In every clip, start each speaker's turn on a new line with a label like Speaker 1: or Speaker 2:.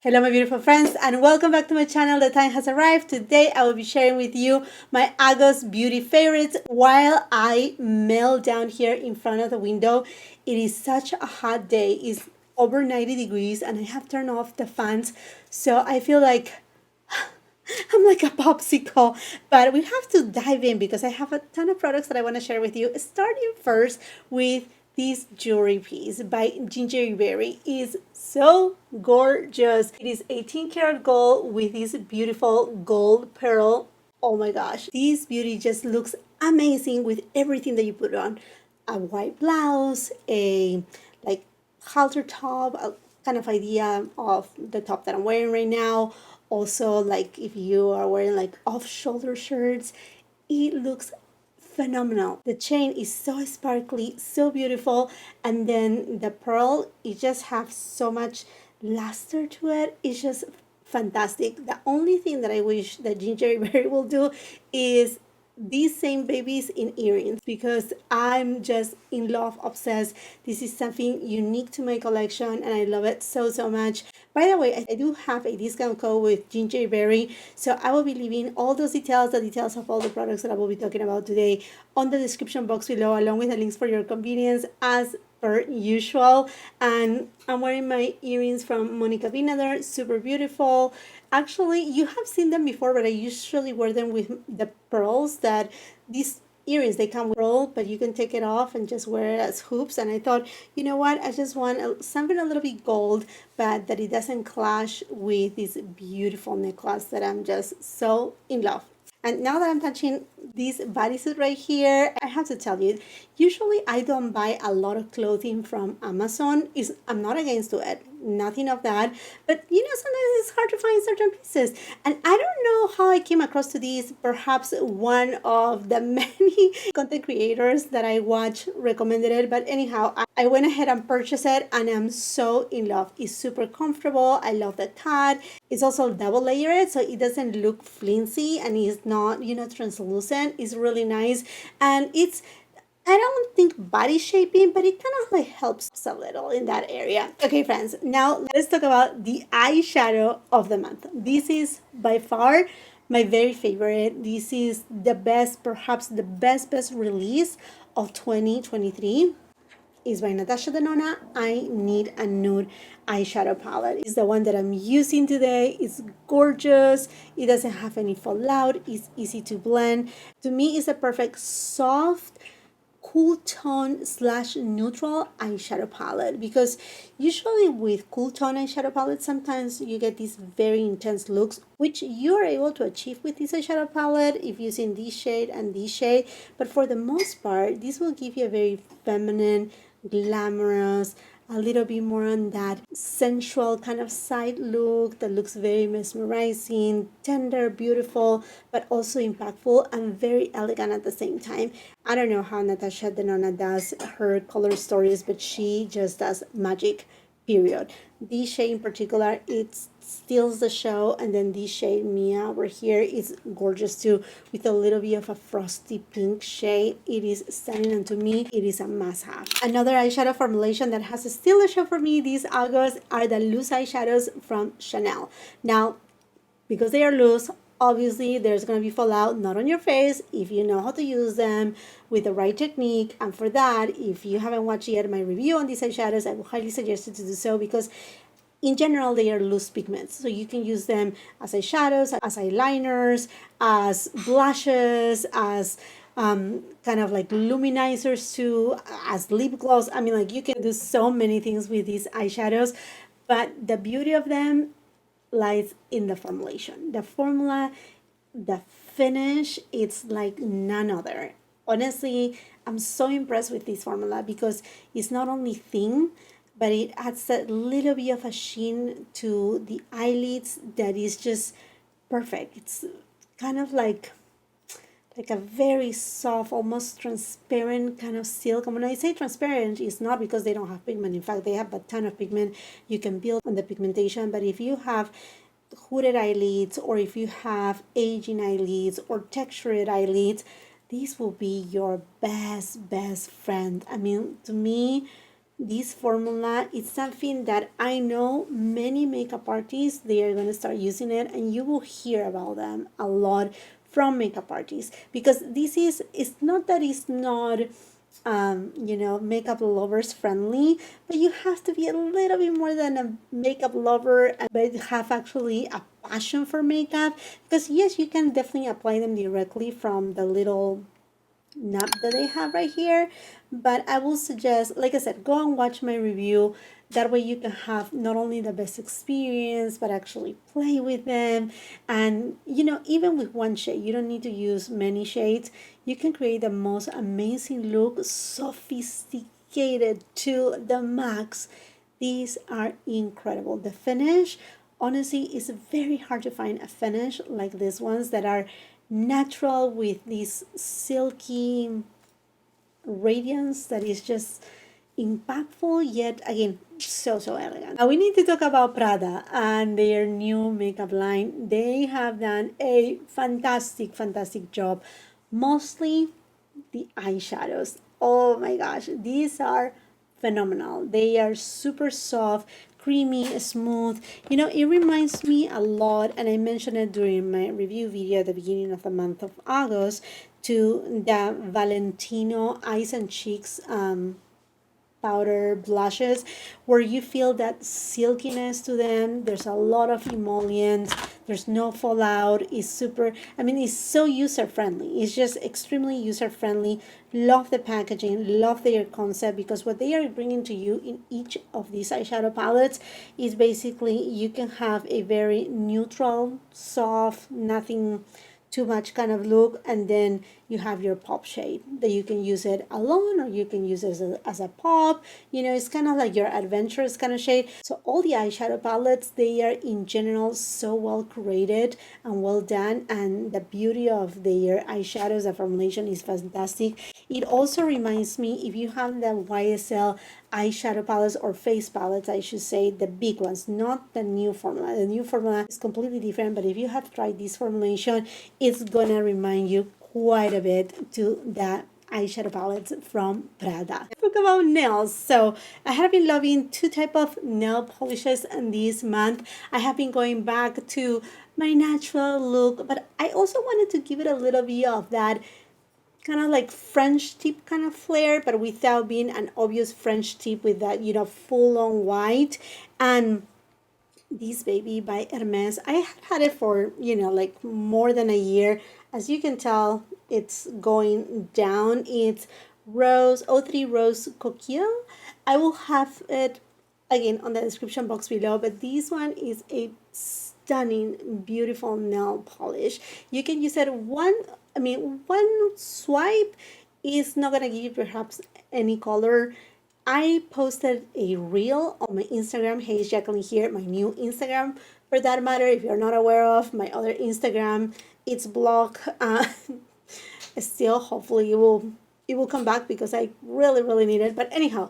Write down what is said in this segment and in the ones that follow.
Speaker 1: Hello my beautiful friends and welcome back to my channel. The time has arrived. Today I will be sharing with you my August beauty favorites while I melt down here in front of the window. It is such a hot day. It's over 90 degrees and I have turned off the fans, so I feel like I'm like a popsicle. But we have to dive in because I have a ton of products that I want to share with you. Starting first with this jewelry piece by Gingerberry. Is so gorgeous. It is 18 karat gold with this beautiful gold pearl. Oh my gosh, this beauty just looks amazing with everything that you put on. A white blouse, a like halter top, a kind of idea of the top that I'm wearing right now. Also, like if you are wearing like off-shoulder shirts, it looks phenomenal. The chain is so sparkly, so beautiful, and then the pearl, it just has so much luster to it. It's just fantastic. The only thing that I wish that Gingerberry will do is these same babies in earrings, because I'm just in love, obsessed. This is something unique to my collection and I love it so much. By the way, I do have a discount code with Gingerberry, so I will be leaving all those details, the details of all the products that I will be talking about today, on the description box below, along with the links for your convenience as per usual. And I'm wearing my earrings from Monica Vinader, super beautiful. Actually, you have seen them before, but I usually wear them with the pearls that these earrings, they come with pearl, but you can take it off and just wear it as hoops. And I thought, you know what, I just want something a little bit gold, but that it doesn't clash with this beautiful necklace that I'm just so in love. And now that I'm touching this bodysuit right here, I have to tell you, usually I don't buy a lot of clothing from Amazon. I'm not against it, nothing of that. But you know, sometimes it's hard to find certain pieces. And I don't know how I came across to these. Perhaps one of the many content creators that I watch recommended it. But anyhow, I went ahead and purchased it and I'm so in love. It's super comfortable. I love the cut. It's also double layered, so it doesn't look flimsy and it's not, you know, translucent. It's really nice. And it's, I don't think body shaping, but it kind of like helps a little in that area. Okay, friends, now let's talk about the eyeshadow of the month. This is by far my very favorite. This is the best, perhaps the best release of 2023. Is by Natasha DENONA. I Need a Nude eyeshadow palette. It's the one that I'm using today. It's gorgeous. It doesn't have any fallout. It's easy to blend. To me, it's a perfect soft, cool tone slash neutral eyeshadow palette, because usually with cool tone eyeshadow palettes sometimes you get these very intense looks, which you're able to achieve with this eyeshadow palette if using this shade and this shade. But for the most part, this will give you a very feminine, glamorous, a little bit more on that sensual kind of side look that looks very mesmerizing, tender, beautiful, but also impactful and very elegant at the same time. I don't know how Natasha DENONA does her color stories, but she just does magic, period. This shade in particular, it steals the show, and then this shade Mia over here is gorgeous too, with a little bit of a frosty pink shade. It is stunning, and to me it is a must-have. Another eyeshadow formulation that has steal the show for me this August are the loose eyeshadows from Chanel. Now, because they are loose, obviously there's going to be fallout, not on your face, if you know how to use them with the right technique. And for that, if you haven't watched yet my review on these eyeshadows, I would highly suggest you to do so, because in general they are loose pigments, so you can use them as eyeshadows, as eyeliners, as blushes, as kind of like luminizers too, as lip gloss. I mean, like, you can do so many things with these eyeshadows, but the beauty of them lies in the formulation. The formula, the finish, it's like none other. Honestly, I'm so impressed with this formula because it's not only thin, but it adds a little bit of a sheen to the eyelids that is just perfect. It's kind of like a very soft, almost transparent kind of silk. And when I say transparent, it's not because they don't have pigment. In fact, they have a ton of pigment. You can build on the pigmentation, but if you have hooded eyelids, or if you have aging eyelids or textured eyelids, this will be your best friend. I mean, to me, this formula is something that I know many makeup artists, they are going to start using it, and you will hear about them a lot from makeup artists, because this is, it's not that it's not you know, makeup lovers friendly, but you have to be a little bit more than a makeup lover, but have actually a passion for makeup, because yes, you can definitely apply them directly from the little nub that they have right here, but I will suggest, like I said, go and watch my review. That way you can have not only the best experience, but actually play with them. And you know, even with one shade, you don't need to use many shades. You can create the most amazing look, sophisticated to the max. These are incredible. The finish, honestly, is very hard to find a finish like these ones that are natural with this silky radiance that is just impactful, yet again so elegant. Now we need to talk about Prada and their new makeup line. They have done a fantastic job, mostly the eyeshadows. Oh my gosh, these are phenomenal. They are super soft, creamy, smooth. You know, it reminds me a lot, and I mentioned it during my review video at the beginning of the month of August, to the Valentino Eyes and Cheeks powder blushes, where you feel that silkiness to them. There's a lot of emollients, there's no fallout. It's super, I mean, it's so user friendly. It's just extremely user friendly. Love the packaging, love their concept, because what they are bringing to you in each of these eyeshadow palettes is basically you can have a very neutral, soft, nothing too much kind of look, and then you have your pop shade that you can use it alone, or you can use it as a pop. You know, it's kind of like your adventurous kind of shade. So all the eyeshadow palettes, they are in general so well created and well done, and the beauty of their eyeshadows, the formulation is fantastic. It also reminds me, if you have the YSL eyeshadow palettes, or face palettes I should say, the big ones, not the new formula. The new formula is completely different, but if you have tried this formulation, it's gonna remind you quite a bit to the eyeshadow palettes from Prada. Talk about nails. So I have been loving two type of nail polishes in this month. I have been going back to my natural look, but I also wanted to give it a little bit of that kind of like French tip kind of flair, but without being an obvious French tip with that, you know, full on white. And this baby by Hermes, I had it for, you know, like more than a year. As you can tell, it's going down. It's Rose, O3 Rose Coquille. I will have it again on the description box below, but this one is a stunning, beautiful nail polish. You can use it one swipe is not gonna give you perhaps any color. I posted a reel on my Instagram. Hey, it's Jacqueline here, my new Instagram. For that matter, if you're not aware of my other Instagram, it's blocked. Still, hopefully it will come back, because I really need it. But anyhow,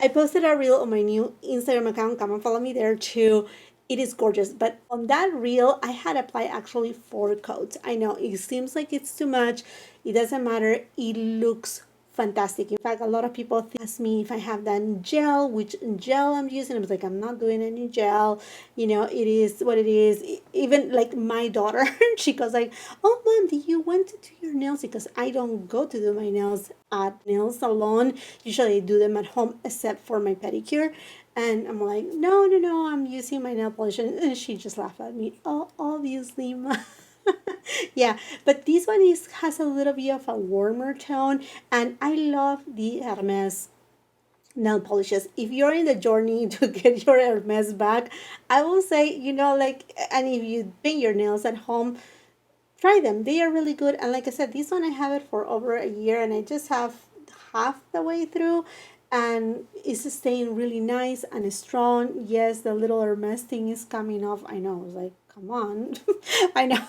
Speaker 1: I posted a reel on my new Instagram account. Come and follow me there too. It is gorgeous. But on that reel, I had applied actually 4 coats. I know it seems like it's too much. It doesn't matter. It looks fantastic. In fact, a lot of people ask me if I have done gel, which gel I'm using. I was like, I'm not doing any gel. You know, it is what it is. Even like my daughter, she goes like, oh mom, do you want to do your nails? Because I don't go to do my nails at nail salon. Usually I do them at home, except for my pedicure. And I'm like, no, I'm using my nail polish. And she just laughed at me. Oh, obviously, mom. Yeah, but this one has a little bit of a warmer tone, and I love the Hermes nail polishes. If you're in the journey to get your Hermes back, I will say, you know, like, and if you paint your nails at home, try them. They are really good. And like I said, this one I have it for over a year, and I just have half the way through, and it's staying really nice and strong. Yes, the little Hermes thing is coming off. I know, I was like, come on. I know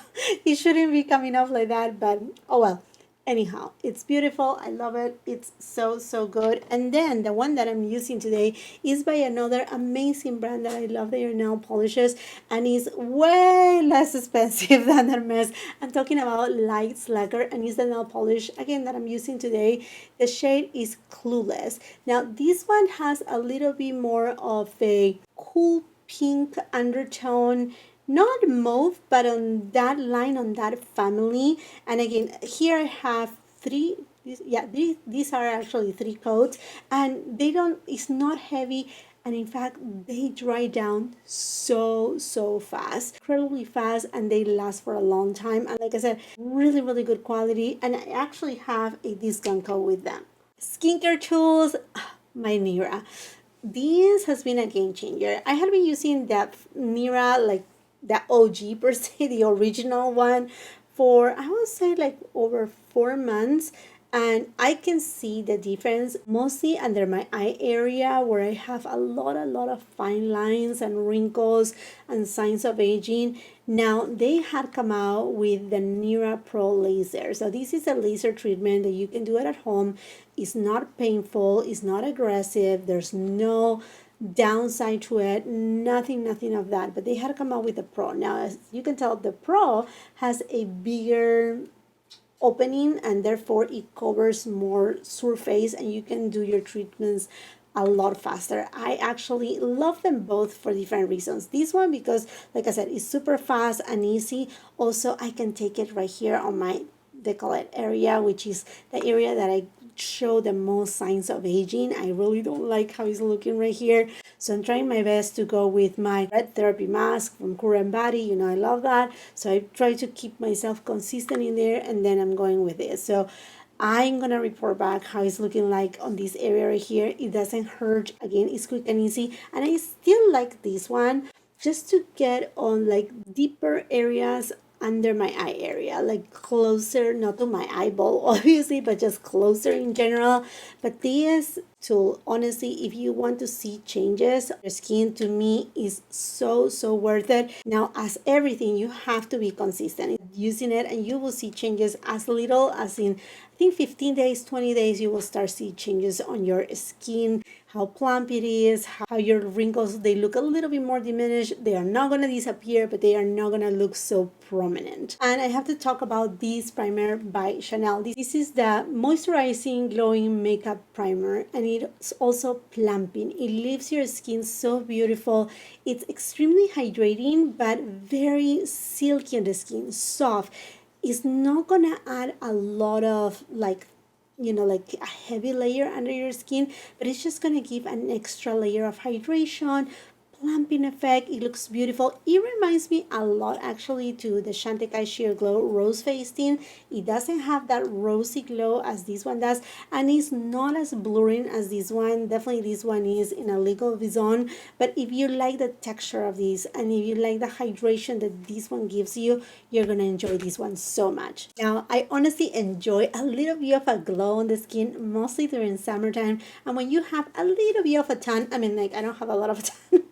Speaker 1: it shouldn't be coming off like that, but oh well. Anyhow, it's beautiful. I love it. It's so, so good. And then the one that I'm using today is by another amazing brand that I love, their nail polishes, and is way less expensive than Hermes. I'm talking about Light Slacker, and it's the nail polish again that I'm using today. The shade is Clueless. Now this one has a little bit more of a cool pink undertone, not mauve, but on that line, on that family. And again, here I have three. Yeah, these are actually three coats, and they don't. It's not heavy, and in fact, they dry down so fast, incredibly fast, and they last for a long time. And like I said, really good quality. And I actually have a discount code with them. Skincare tools, my Nira. This has been a game changer. I have been using that Nira, like the OG per se, the original one, for I would say like over 4 months, and I can see the difference mostly under my eye area where I have a lot of fine lines and wrinkles and signs of aging. Now they had come out with the Nira Pro laser. So this is a laser treatment that you can do it at home. It's not painful, it's not aggressive, there's no downside to it, nothing of that. But they had come out with the Pro. Now as you can tell, the Pro has a bigger opening, and therefore it covers more surface, and you can do your treatments a lot faster. I actually love them both for different reasons. This one because, like I said, it's super fast and easy. Also, I can take it right here on my decollet area, which is the area that I show the most signs of aging. I really don't like how it's looking right here. So I'm trying my best to go with my red therapy mask from Current Body. You know, I love that. So I try to keep myself consistent in there, and then I'm going with this. So I'm gonna report back how it's looking like on this area right here. It doesn't hurt. Again, it's quick and easy. And I still like this one just to get on like deeper areas under my eye area, like closer, not to my eyeball obviously, but just closer in general. But this tool, honestly, if you want to see changes your skin, to me is so worth it. Now, as everything, you have to be consistent using it, and you will see changes as little as in, I think, 15 days, 20 days. You will start see changes on your skin, how plump it is, how your wrinkles, they look a little bit more diminished. They are not going to disappear, but they are not going to look so prominent. And I have to talk about this primer by Chanel. This is the moisturizing glowing makeup primer, and it's also plumping. It leaves your skin so beautiful. It's extremely hydrating, but very silky on the skin, soft. It's not gonna add a lot of like, you know, like a heavy layer under your skin, but it's just gonna give an extra layer of hydration, plumping effect. It looks beautiful. It reminds me a lot actually to the Chantecaille Sheer Glow Rose Face Tint. It doesn't have that rosy glow as this one does, and it's not as blurring as this one. Definitely this one is in a legal zone, but if you like the texture of this, and if you like the hydration that this one gives you, you're gonna enjoy this one so much. Now, I honestly enjoy a little bit of a glow on the skin, mostly during summertime, and when you have a little bit of a tan. I mean, like, I don't have a lot of tan,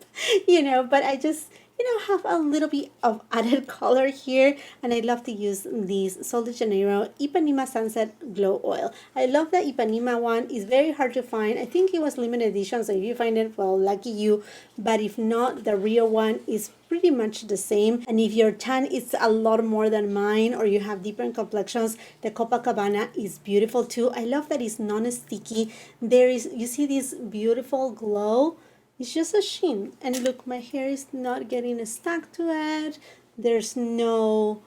Speaker 1: you know, but I just, you know, have a little bit of added color here, and I love to use this Sol de Janeiro Ipanema Sunset Glow Oil. I love the Ipanema one. It's very hard to find. I think it was limited edition, so if you find it, well, lucky you. But if not, the real one is pretty much the same. And if your tan is a lot more than mine, or you have different complexions, the Copacabana is beautiful too. I love that it's non-sticky. There is, you see this beautiful glow. It's just a sheen, and look, my hair is not getting stuck to it. There's no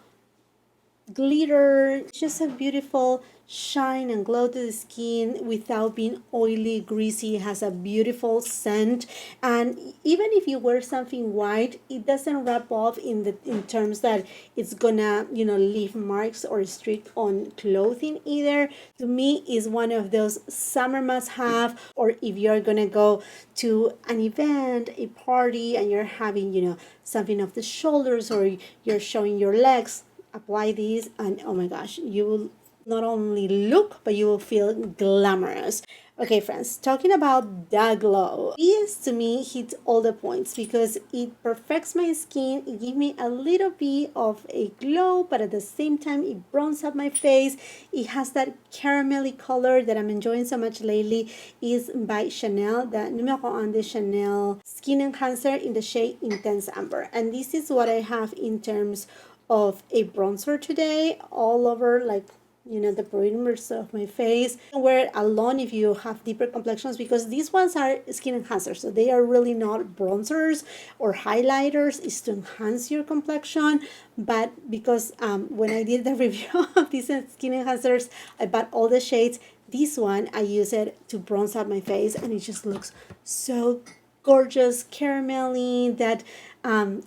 Speaker 1: glitter. It's just a beautiful shine and glow to the skin without being oily, greasy. It has a beautiful scent, and even if you wear something white, it doesn't rub off in terms that it's gonna, you know, leave marks or streak on clothing either. To me, is one of those summer must have, or if you're gonna go to an event, a party, and you're having, you know, something off the shoulders, or you're showing your legs, apply these, and oh my gosh, you will not only look, but you will feel glamorous. Okay, friends, talking about the glow. This to me hits all the points because it perfects my skin. It gives me a little bit of a glow, but at the same time, it bronzes up my face. It has that caramelly color that I'm enjoying so much lately. Is by Chanel, the numero 1 de Chanel Skin Enhancer in the shade Intense Amber. And this is what I have in terms of a bronzer today, all over, like, you know, the perimeters of my face. You can wear it alone if you have deeper complexions, because these ones are skin enhancers, so they are really not bronzers or highlighters. It's to enhance your complexion. But because when I did the review of these skin enhancers, I bought all the shades. This one, I use it to bronze up my face, and it just looks so gorgeous, caramelly, that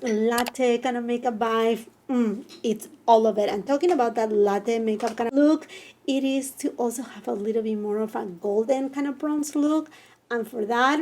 Speaker 1: latte kind of makeup vibe. It's all of it. And talking about that latte makeup kind of look, it is to also have a little bit more of a golden kind of bronze look. And for that,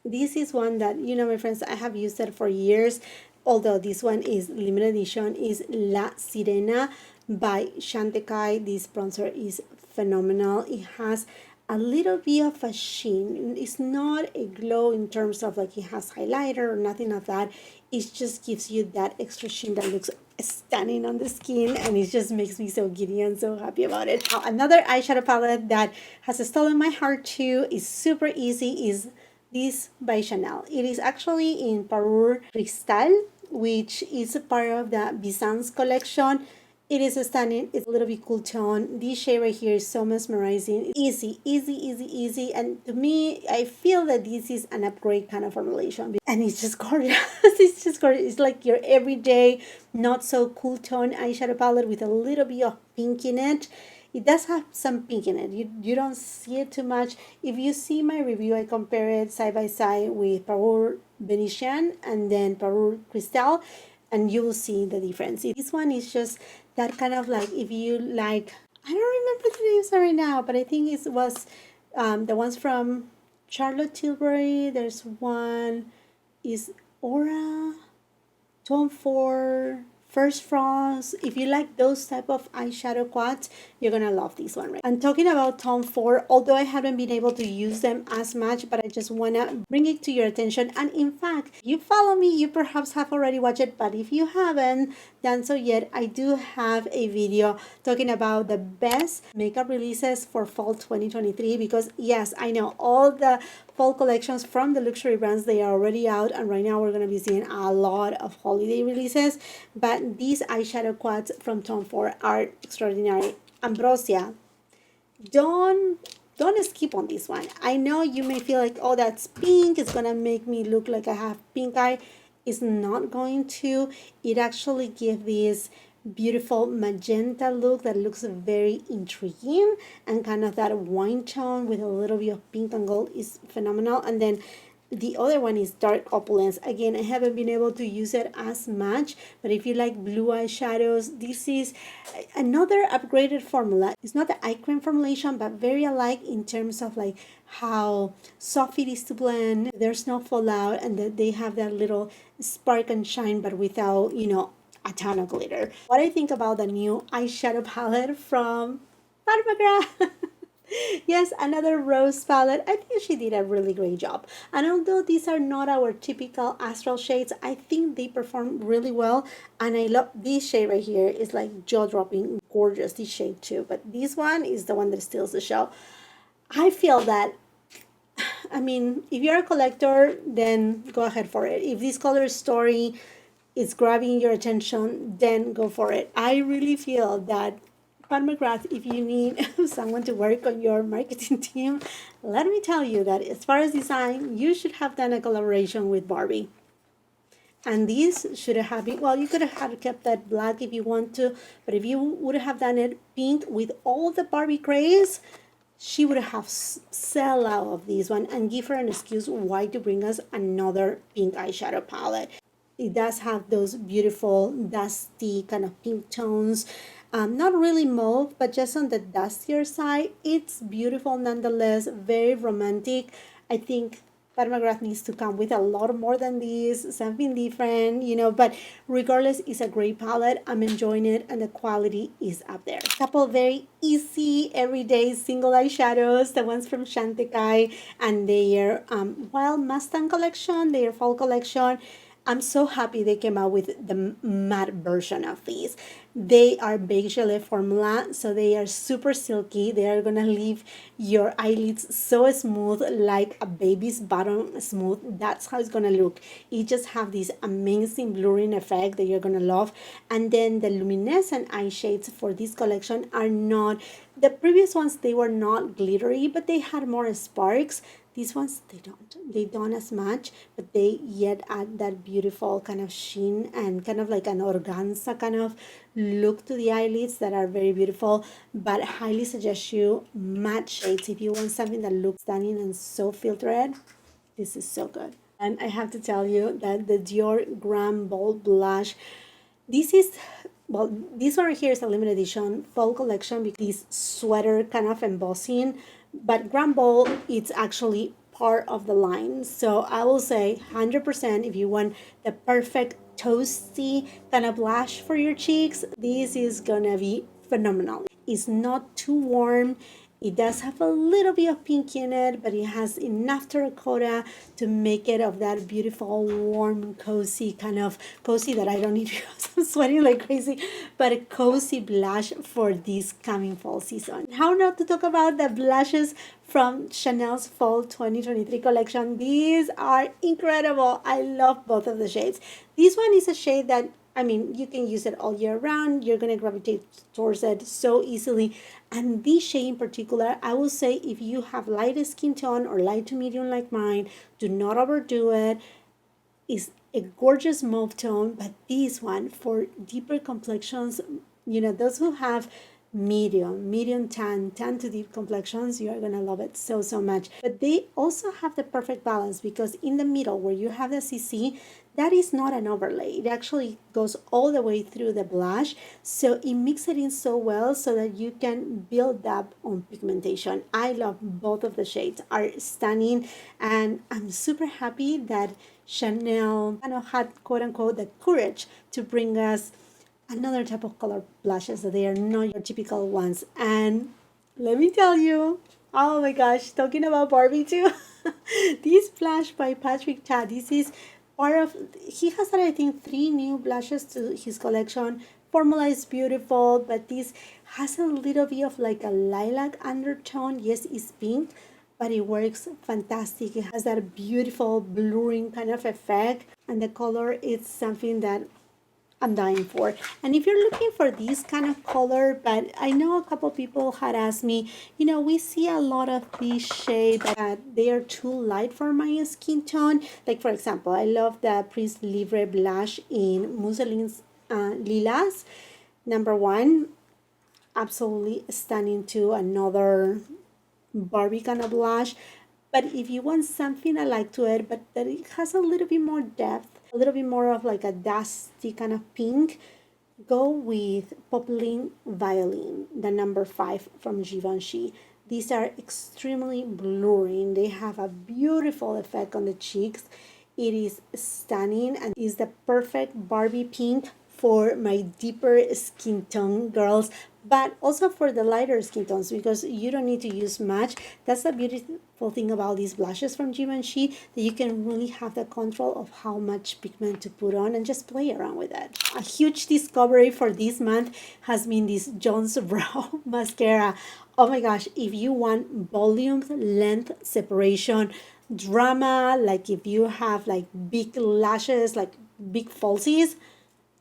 Speaker 1: this is one that, you know, my friends, I have used it for years. Although this one is limited edition, is La Sirena by Chantecaille. This bronzer is phenomenal. It has a little bit of a sheen. It's not a glow in terms of like it has highlighter or nothing of that. It just gives you that extra sheen that looks stunning on the skin, and it just makes me so giddy and so happy about it. Now, another eyeshadow palette that has stolen my heart too, is super easy, is this by Chanel. It is actually in Parure Cristal, which is a part of the Byzance collection. It is stunning. It's a little bit cool tone. This shade right here is so mesmerizing. Easy, easy, easy, easy. And to me, I feel that this is an upgrade kind of formulation. And it's just gorgeous. It's just gorgeous. It's like your everyday, not so cool tone eyeshadow palette with a little bit of pink in it. It does have some pink in it. You don't see it too much. If you see my review, I compare it side by side with Parure Venetian and then Parure Cristal, and you will see the difference. This one is just that kind of like, if you like, I don't remember the names right now, but I think it was the ones from Charlotte Tilbury. There's one is Aura, Tom Ford, First Frost. If you like those type of eyeshadow quads, you're gonna love this one, right? And talking about Tom Ford, although I haven't been able to use them as much, but I just wanna bring it to your attention. And in fact, if you follow me, you perhaps have already watched it, but if you haven't done so yet, I do have a video talking about the best makeup releases for fall 2023, because yes, I know all the fall collections from the luxury brands, they are already out, and right now we're going to be seeing a lot of holiday releases, but these eyeshadow quads from Tom Ford are extraordinary. Ambrosia, don't skip on this one. I know you may feel like, oh, that's pink, it's gonna make me look like I have pink eye. It's not going to. It actually gives this beautiful magenta look that looks very intriguing, and kind of that wine tone with a little bit of pink and gold is phenomenal. And then the other one is Dark Opulence. Again, I haven't been able to use it as much, but if you like blue eyeshadows, this is another upgraded formula. It's not the eye cream formulation, but very alike in terms of like how soft it is to blend. There's no fallout, and that they have that little spark and shine, but without, you know, a ton of glitter. What I think about the new eyeshadow palette from Pat McGrath. Yes, another rose palette. I think she did a really great job. And although these are not our typical astral shades, I think they perform really well. And I love this shade right here. It's like jaw-dropping gorgeous, this shade too. But this one is the one that steals the show. I feel that, I mean, if you're a collector, then go ahead for it. If this color story is grabbing your attention, then go for it. I really feel that Pat McGrath, if you need someone to work on your marketing team, let me tell you that as far as design, you should have done a collaboration with Barbie. And this should have been, well, you could have kept that black if you want to, but if you would have done it pink with all the Barbie craze, she would have sell out of this one and give her an excuse why to bring us another pink eyeshadow palette. It does have those beautiful dusty kind of pink tones. Not really mauve, but just on the dustier side. It's beautiful nonetheless, very romantic. I think Pat McGrath needs to come with a lot more than this, something different, you know, but regardless, it's a great palette. I'm enjoying it and the quality is up there. A couple of very easy, everyday single eyeshadows, the ones from Chantecaille and their Wild Mustang collection, their fall collection. I'm so happy they came out with the matte version of these. They are beige gelée formula, so they are super silky. They are gonna leave your eyelids so smooth, like a baby's bottom smooth. That's how it's gonna look. You just have this amazing blurring effect that you're gonna love. And then the luminescent eye shades for this collection are not, the previous ones, they were not glittery, but they had more sparks. These ones, they don't as much, but they yet add that beautiful kind of sheen and kind of like an organza kind of look to the eyelids that are very beautiful. But highly suggest you matte shades if you want something that looks stunning and so filtered. This is so good. And I have to tell you that the Dior Grand Bold Blush, this is, well, this one right here is a limited edition fall collection because this sweater kind of embossing, but Grand Bold, it's actually part of the line. So I will say 100% if you want the perfect toasty kind of blush for your cheeks, this is gonna be phenomenal. It's not too warm. It does have a little bit of pink in it, but it has enough terracotta to make it of that beautiful, warm, cozy kind of cozy that I don't need because I'm sweating like crazy, but a cozy blush for this coming fall season. How not to talk about the blushes from Chanel's Fall 2023 collection. These are incredible. I love both of the shades. This one is a shade that, I mean, you can use it all year round. You're going to gravitate towards it so easily. And this shade in particular, I will say if you have light skin tone or light to medium like mine, do not overdo it. It's a gorgeous mauve tone, but this one for deeper complexions, you know, those who have medium tan to deep complexions, you are gonna love it so much. But they also have the perfect balance because in the middle where you have the CC, that is not an overlay. It actually goes all the way through the blush, so it mixes it in so well so that you can build up on pigmentation. I love both of the shades, are stunning, and I'm super happy that Chanel kind of had quote unquote the courage to bring us another type of color blushes that they are not your typical ones. And let me tell you, oh my gosh, talking about Barbie too. This blush by Patrick Ta, this is part of, he has I think 3 new blushes to his collection. Formula is beautiful, but this has a little bit of like a lilac undertone. Yes, it's pink, but it works fantastic. It has that beautiful blurring kind of effect, and the color is something that I'm dying for. And if you're looking for this kind of color, but I know a couple people had asked me, you know, we see a lot of these shades that they are too light for my skin tone. Like for example, I love the Prince Livre blush in Mousseline Lilas. Number 1, absolutely stunning too. Another Barbie kind of blush. But if you want something I like to it, but that it has a little bit more depth, a little bit more of like a dusty kind of pink, go with Popeline Violin, the number 5 from Givenchy. These are extremely blurring. They have a beautiful effect on the cheeks. It is stunning and is the perfect Barbie pink for my deeper skin tone girls, but also for the lighter skin tones because you don't need to use much. That's the beautiful thing about these blushes from Givenchy, that you can really have the control of how much pigment to put on and just play around with it. A huge discovery for this month has been this Jones Brow mascara. Oh my gosh, if you want volume, length, separation, drama, like if you have like big lashes, like big falsies,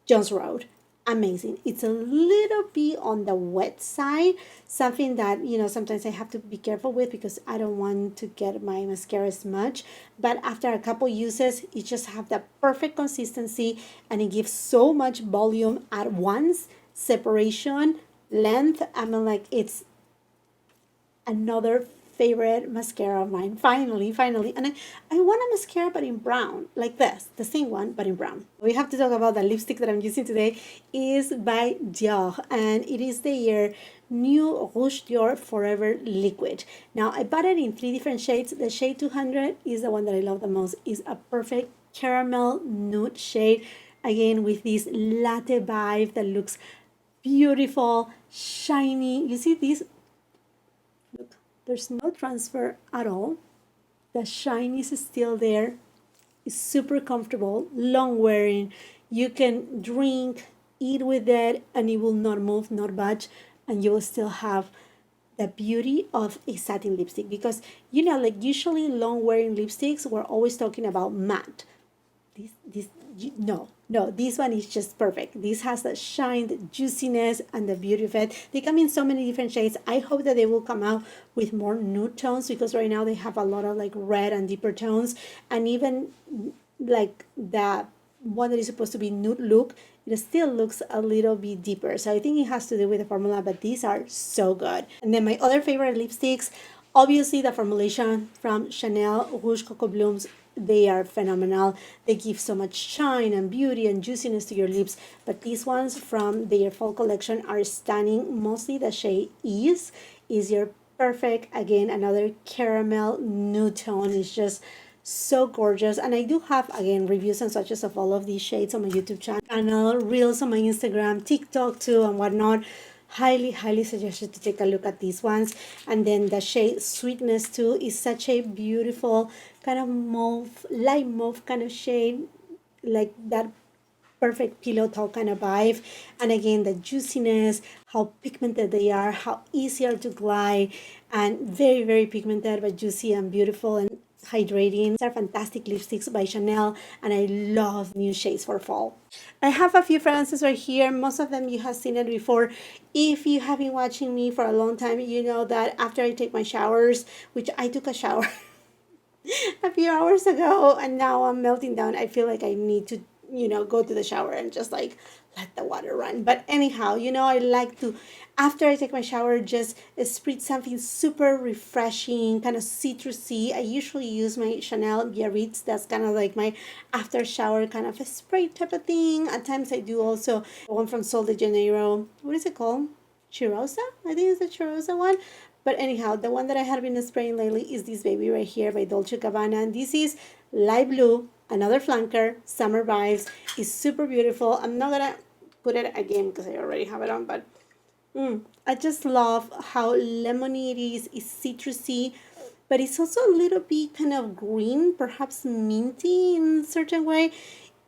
Speaker 1: Jones Road, amazing. It's a little bit on the wet side, something that, you know, sometimes I have to be careful with because I don't want to get my mascara smudge. But after a couple uses, it just have the perfect consistency and it gives so much volume at once, separation, length. I mean, like it's another favorite mascara of mine. Finally. And I want a mascara, but in brown, like this, the same one, but in brown. We have to talk about the lipstick that I'm using today is by Dior, and it is the New Rouge Dior Forever Liquid. Now, I bought it in 3 different shades. The shade 200 is the one that I love the most. It's a perfect caramel nude shade, again with this latte vibe that looks beautiful, shiny. You see this? Look, there's no transfer at all. The shine is still there. It's super comfortable, long wearing. You can drink, eat with it, and it will not move, not budge, and you will still have the beauty of a satin lipstick. Because like usually long wearing lipsticks, we're always talking about matte. No, this one is just perfect. This has the shine, the juiciness, and the beauty of it. They come in so many different shades. I hope that they will come out with more nude tones, because right now they have a lot of like red and deeper tones, and even like the one that is supposed to be nude look, it still looks a little bit deeper. So I think it has to do with the formula, but these are so good. And then my other favorite lipsticks, obviously the formulation from Chanel Rouge Coco Blooms. They are phenomenal. They give so much shine and beauty and juiciness to your lips. But these ones from their fall collection are stunning. Mostly the shade is your perfect, again, another caramel nude tone. Is just so gorgeous. And I do have, again, reviews and swatches of all of these shades on my YouTube channel, reels on my Instagram, TikTok too, and whatnot. Highly suggested to take a look at these ones. And then the shade Sweetness too is such a beautiful kind of mauve, light mauve kind of shade, like that perfect pillow talk kind of vibe. And again, the juiciness, how pigmented they are, how easier to glide, and very pigmented, but juicy and beautiful and hydrating. These are fantastic lipsticks by Chanel, and I love new shades for fall. I have a few fragrances right here. Most of them you have seen it before. If you have been watching me for a long time, you know that after I take my showers, which I took a shower a few hours ago, and now I'm melting down, I feel like I need to go to the shower and just like let the water run. But anyhow, I like to, after I take my shower, just spritz something super refreshing, kind of citrusy. I usually use my Chanel Biarritz. That's kind of like my after shower kind of a spray type of thing. At times I do also one from Sol de Janeiro. What is it called? Cheirosa? I think it's the Cheirosa one. But anyhow, the one that I have been spraying lately is this baby right here by Dolce & Gabbana. And this is light blue, another flanker, summer vibes. It's super beautiful. I'm not going to put it again because I already have it on. But I just love how lemony it is. It's citrusy. But it's also a little bit kind of green, perhaps minty in a certain way.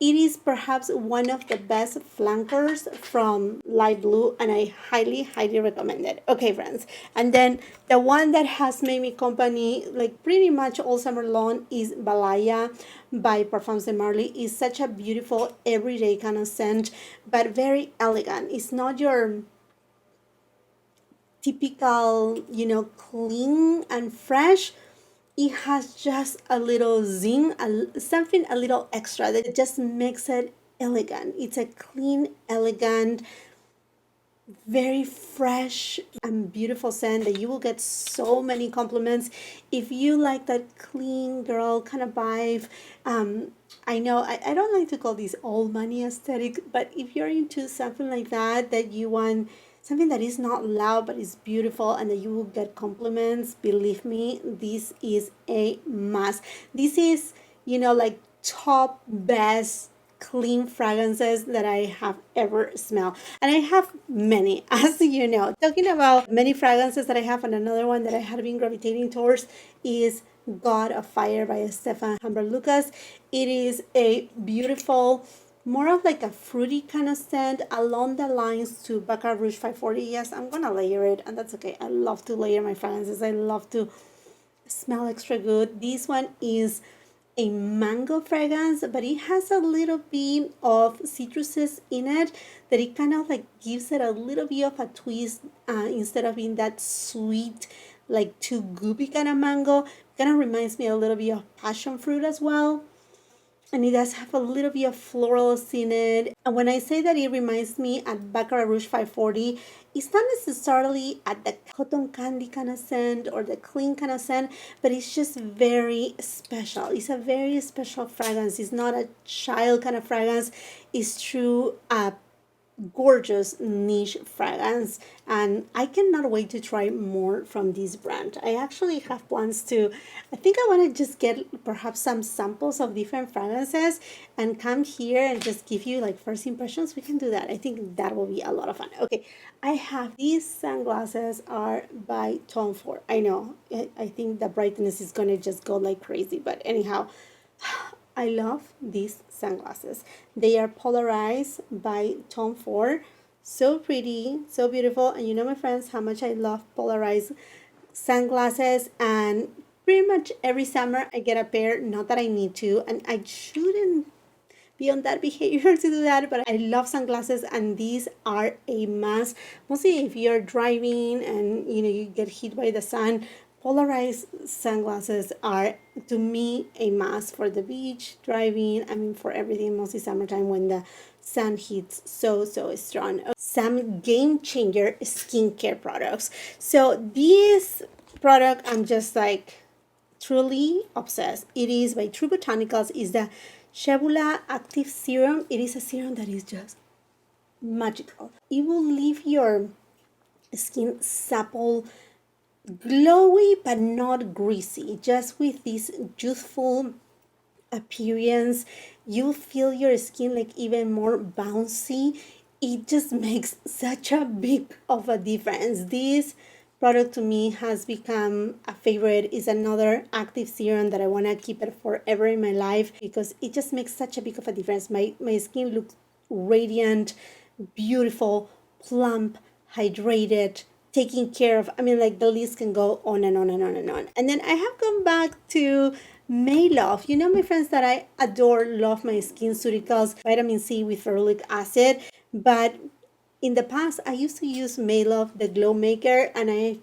Speaker 1: It is perhaps one of the best flankers from light blue, and I highly recommend it. Okay, friends. And then the one that has made me company like pretty much all summer long is Balaya by Parfums de Marly. It's such a beautiful everyday kind of scent, but very elegant. It's not your typical, clean and fresh. It has just a little zing, something a little extra that just makes it elegant. It's a clean, elegant, very fresh and beautiful scent that you will get so many compliments. If you like that clean girl kind of vibe, I know I don't like to call this old money aesthetic, but if you're into something like that you want something that is not loud but is beautiful and that you will get compliments, believe me, this is a must. This is, like top best clean fragrances that I have ever smelled. And I have many, as you know. Talking about many fragrances that I have, and another one that I have been gravitating towards is God of Fire by Stefan Humber Lucas. It is a beautiful, more of like a fruity kind of scent along the lines to Baccarat Rouge 540. Yes, I'm gonna layer it, and that's okay. I love to layer my fragrances. I love to smell extra good. This one is a mango fragrance, but it has a little bit of citruses in it that it kind of like gives it a little bit of a twist, instead of being that sweet, like too goopy kind of mango. Kind of reminds me a little bit of passion fruit as well. and it does have a little bit of florals in it. And when I say that it reminds me at Baccarat Rouge 540, it's not necessarily at the cotton candy kind of scent or the clean kind of scent, but it's just very special. It's a very special fragrance. It's not a child kind of fragrance. It's true gorgeous niche fragrance, and I cannot wait to try more from this brand. I actually have plans to, I think I want to just get perhaps some samples of different fragrances and come here and just give you like first impressions. We can do that. I think that will be a lot of fun. Okay, I have these sunglasses are by Tom Ford. I know, I think the brightness is gonna just go like crazy, but anyhow, I love these sunglasses. They are polarized by Tom Ford. So pretty, so beautiful. And you know, my friends, how much I love polarized sunglasses. And pretty much every summer I get a pair. Not that I need to, and I shouldn't be on that behavior to do that, but I love sunglasses, and these are a must. Mostly if you're driving and you know you get hit by the sun, polarized sunglasses are to me a must for the beach, driving, I mean for everything, mostly summertime when the sun hits so strong. Some game changer skincare products. So this product I'm just like truly obsessed. It is by True Botanicals. Is the Shebula Active Serum. It is a serum that is just magical. It will leave your skin supple, glowy but not greasy, just with this youthful appearance. You feel your skin like even more bouncy. It just makes such a big of a difference. This product to me has become a favorite. Is another active serum that I want to keep it forever in my life because it just makes such a big of a difference. My skin looks radiant, beautiful, plump, hydrated, taking care of. I mean, like the list can go on and on and on and on. And then I have come back to Maylove. You know, my friends, that I adore, love my SkinCeuticals vitamin C with ferulic acid. But in the past, I used to use Maylove, the Glow Maker, and I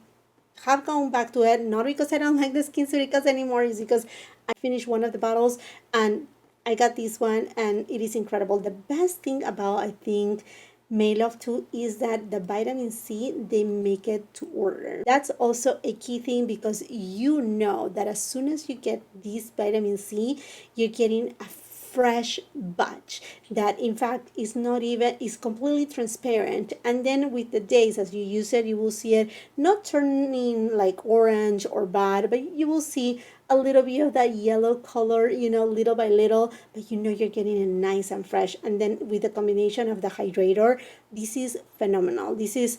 Speaker 1: have gone back to it, not because I don't like the SkinCeuticals anymore, it's because I finished one of the bottles and I got this one and it is incredible. The best thing about, I think, Maylove too is that the vitamin C, they make it to order. That's also a key thing because you know that as soon as you get this vitamin C, you're getting a fresh batch that in fact is not even, is completely transparent, and then with the days as you use it, you will see it not turning like orange or bad, but you will see a little bit of that yellow color, you know, little by little, but you know you're getting it nice and fresh. And then with the combination of the hydrator, this is phenomenal. This is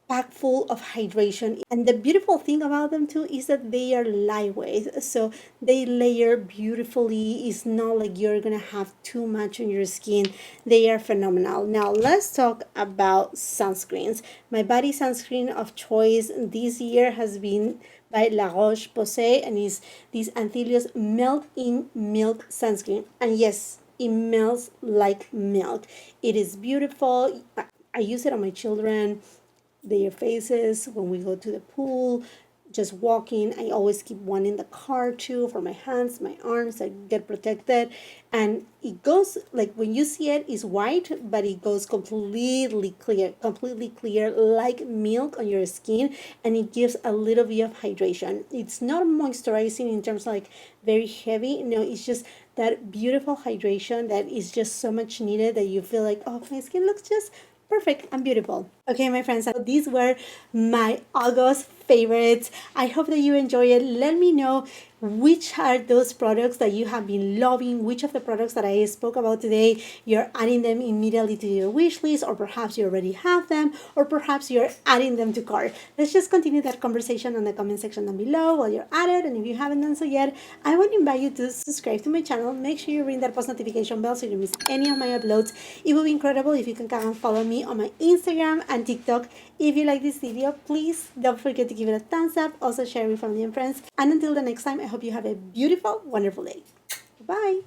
Speaker 1: packed full of hydration, and the beautiful thing about them too is that they are lightweight, so they layer beautifully. It's not like you're gonna have too much on your skin. They are phenomenal. Now let's talk about sunscreens. My body sunscreen of choice this year has been by La Roche-Posay, and is this Anthelios Melt in Milk sunscreen. And yes, it melts like milk. It is beautiful. I use it on my children, their faces, when we go to the pool, just walking. I always keep one in the car too for my hands, my arms. I get protected, and it goes like, when you see it, it's white, but it goes completely clear like milk on your skin, and it gives a little bit of hydration. It's not moisturizing in terms of like very heavy. No, it's just that beautiful hydration that is just so much needed that you feel like, oh, my skin looks just perfect and beautiful. Okay, my friends, so these were my August favorites. I hope that you enjoy it. Let me know which are those products that you have been loving, which of the products that I spoke about today, you're adding them immediately to your wish list, or perhaps you already have them, or perhaps you're adding them to cart. Let's just continue that conversation on the comment section down below while you're at it. And if you haven't done so yet, I want to invite you to subscribe to my channel. Make sure you ring that post notification bell so you don't miss any of my uploads. It would be incredible if you can come and follow me on my Instagram and TikTok. If you like this video, please don't forget to give it a thumbs up. Also share with family and friends. And until the next time, I hope you have a beautiful, wonderful day. Bye.